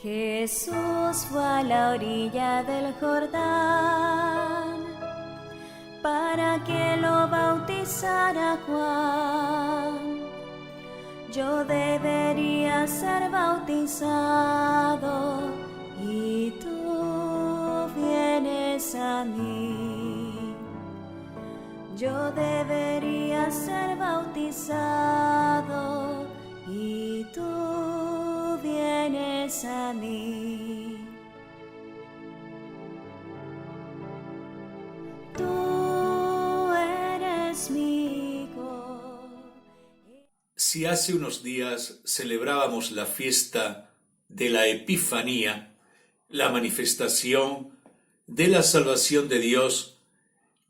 Jesús fue a la orilla del Jordán para que lo bautizara Juan. Yo debería ser bautizado y tú vienes a mí. Yo debería ser bautizado y tú vienes a mí. Tú eres mi hijo. Si hace unos días celebrábamos la fiesta de la Epifanía, la manifestación de la salvación de Dios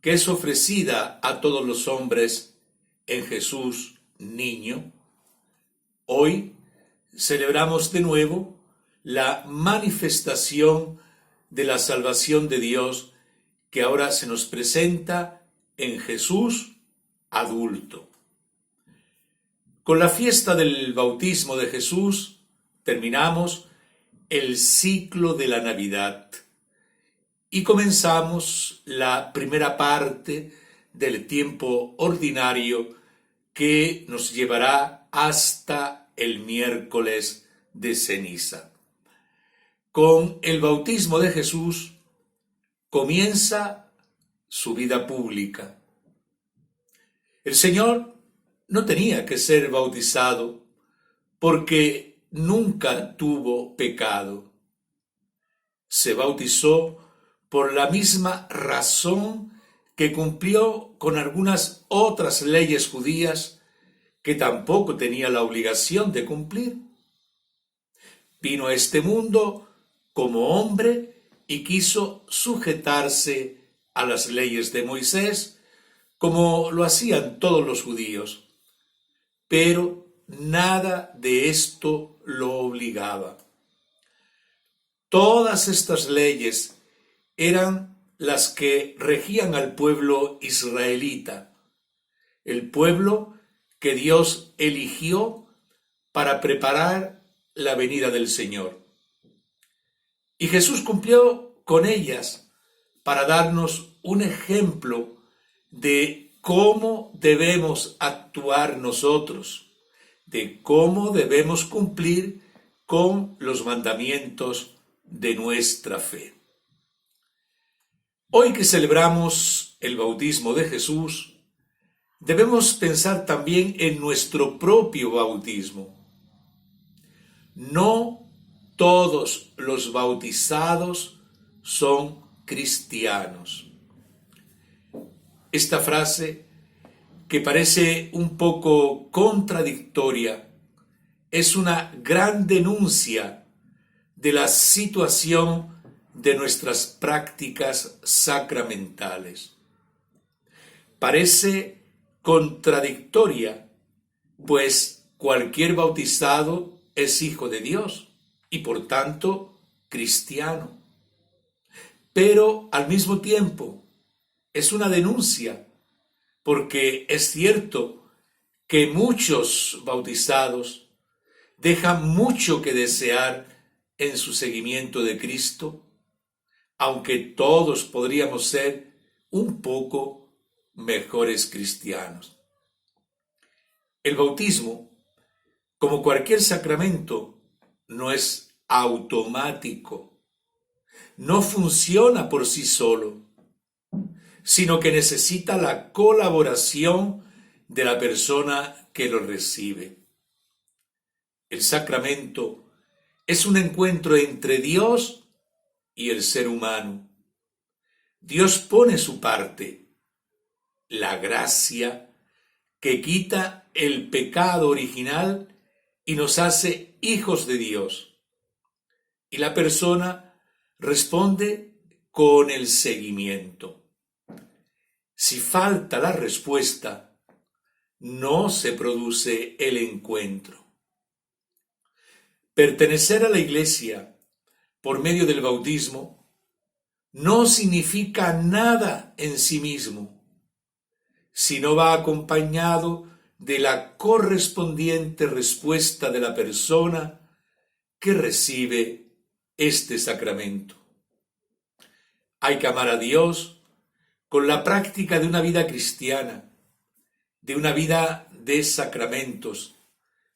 que es ofrecida a todos los hombres en Jesús niño, hoy celebramos de nuevo la manifestación de la salvación de Dios que ahora se nos presenta en Jesús adulto. Con la fiesta del bautismo de Jesús terminamos el ciclo de la Navidad y comenzamos la primera parte del tiempo ordinario que nos llevará hasta el miércoles de ceniza. Con el bautismo de Jesús comienza su vida pública. El Señor no tenía que ser bautizado porque nunca tuvo pecado. Se bautizó por la misma razón que cumplió con algunas otras leyes judías que tampoco tenía la obligación de cumplir. Vino a este mundo como hombre y quiso sujetarse a las leyes de Moisés, como lo hacían todos los judíos. Pero nada de esto lo obligaba. Todas estas leyes eran las que regían al pueblo israelita, el pueblo que Dios eligió para preparar la venida del Señor. Y Jesús cumplió con ellas para darnos un ejemplo de cómo debemos actuar nosotros, de cómo debemos cumplir con los mandamientos de nuestra fe. Hoy que celebramos el bautismo de Jesús, debemos pensar también en nuestro propio bautismo. No todos los bautizados son cristianos. Esta frase, que parece un poco contradictoria, es una gran denuncia de la situación de nuestras prácticas sacramentales. Parece contradictoria, pues cualquier bautizado es hijo de Dios y por tanto cristiano. Pero al mismo tiempo es una denuncia, porque es cierto que muchos bautizados dejan mucho que desear en su seguimiento de Cristo, aunque todos podríamos ser un poco mejores cristianos. El bautismo, como cualquier sacramento, no es automático, no funciona por sí solo, sino que necesita la colaboración de la persona que lo recibe. El sacramento es un encuentro entre Dios y el ser humano. Dios pone su parte, la gracia que quita el pecado original y nos hace hijos de Dios. Y la persona responde con el seguimiento. Si falta la respuesta, no se produce el encuentro. Pertenecer a la Iglesia por medio del bautismo no significa nada en sí mismo, sino va acompañado de la correspondiente respuesta de la persona que recibe este sacramento. Hay que amar a Dios con la práctica de una vida cristiana, de una vida de sacramentos,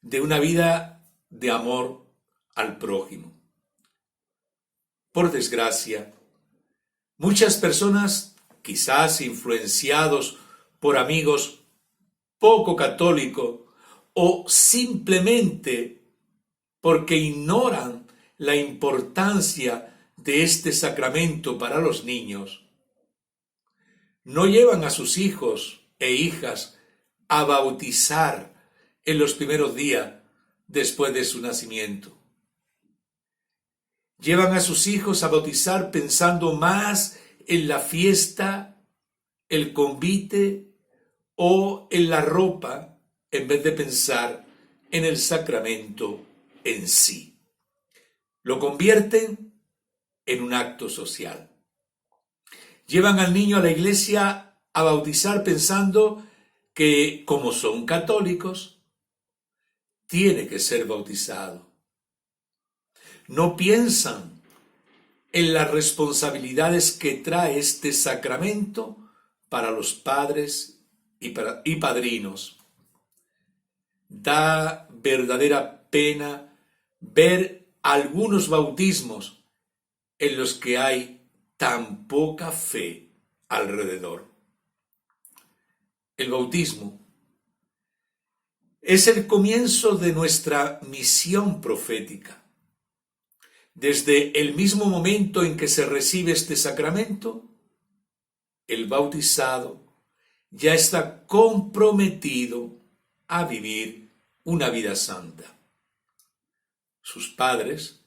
de una vida de amor al prójimo. Por desgracia, muchas personas, quizás influenciados por amigos poco católicos o simplemente porque ignoran la importancia de este sacramento para los niños, no llevan a sus hijos e hijas a bautizar en los primeros días después de su nacimiento. Llevan a sus hijos a bautizar pensando más en la fiesta, el convite o en la ropa, en vez de pensar en el sacramento en sí. Lo convierten en un acto social. Llevan al niño a la iglesia a bautizar pensando que, como son católicos, tiene que ser bautizado. No piensan en las responsabilidades que trae este sacramento para los padres y padrinos. Da verdadera pena ver algunos bautismos en los que hay tan poca fe alrededor. El bautismo es el comienzo de nuestra misión profética. Desde el mismo momento en que se recibe este sacramento, el bautizado ya está comprometido a vivir una vida santa. Sus padres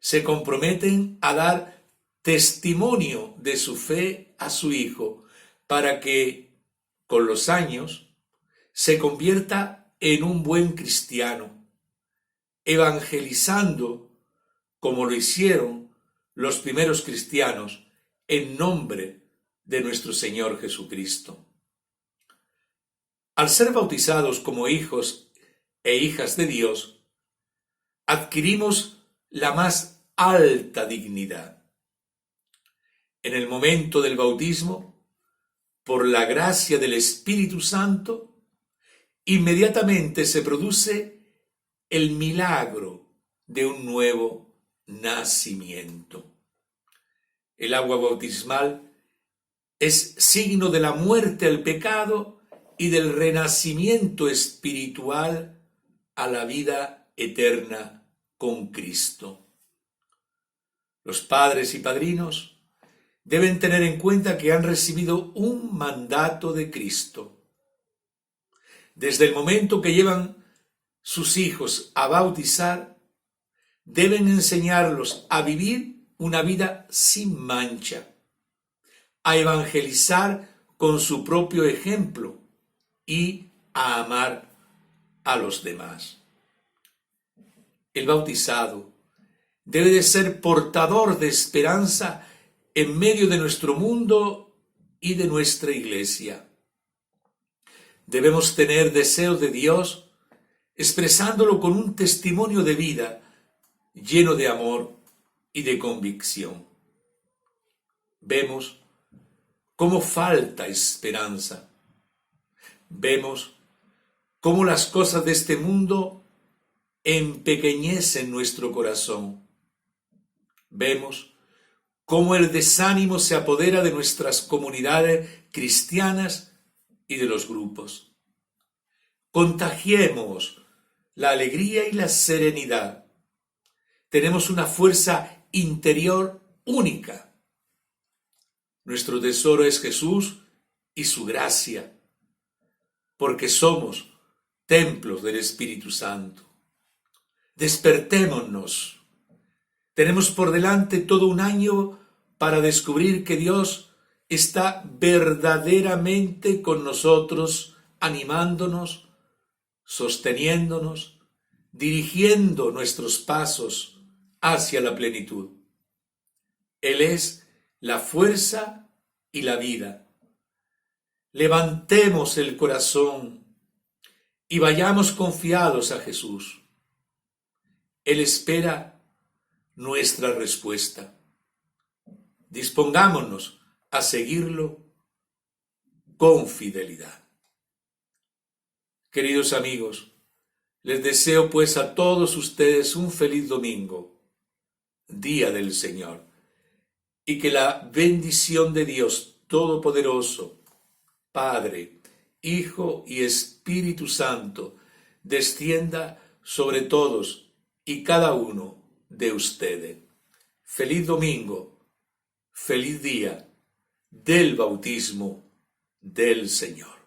se comprometen a dar testimonio de su fe a su hijo para que, con los años, se convierta en un buen cristiano, evangelizando como lo hicieron los primeros cristianos en nombre de nuestro Señor Jesucristo. Al ser bautizados como hijos e hijas de Dios, adquirimos la más alta dignidad. En el momento del bautismo, por la gracia del Espíritu Santo, inmediatamente se produce el milagro de un nuevo nacimiento. El agua bautismal es signo de la muerte al pecado y del renacimiento espiritual a la vida eterna con Cristo. Los padres y padrinos deben tener en cuenta que han recibido un mandato de Cristo. Desde el momento que llevan sus hijos a bautizar, deben enseñarlos a vivir una vida sin mancha, a evangelizar con su propio ejemplo y a amar a los demás. El bautizado debe de ser portador de esperanza en medio de nuestro mundo y de nuestra iglesia. Debemos tener deseo de Dios, expresándolo con un testimonio de vida lleno de amor y de convicción. Vemos cómo falta esperanza. Vemos cómo las cosas de este mundo empequeñecen nuestro corazón. Vemos cómo el desánimo se apodera de nuestras comunidades cristianas y de los grupos. Contagiemos la alegría y la serenidad. Tenemos una fuerza interior única. Nuestro tesoro es Jesús y su gracia, porque somos templos del Espíritu Santo. Despertémonos. Tenemos por delante todo un año para descubrir que Dios está verdaderamente con nosotros, animándonos, sosteniéndonos, dirigiendo nuestros pasos hacia la plenitud. Él es la fuerza y la vida. Levantemos el corazón y vayamos confiados a Jesús. Él espera nuestra respuesta. Dispongámonos a seguirlo con fidelidad. Queridos amigos, les deseo pues a todos ustedes un feliz domingo, Día del Señor, y que la bendición de Dios Todopoderoso, Padre, Hijo y Espíritu Santo, descienda sobre todos y cada uno de ustedes. Feliz domingo, feliz día del bautismo del Señor.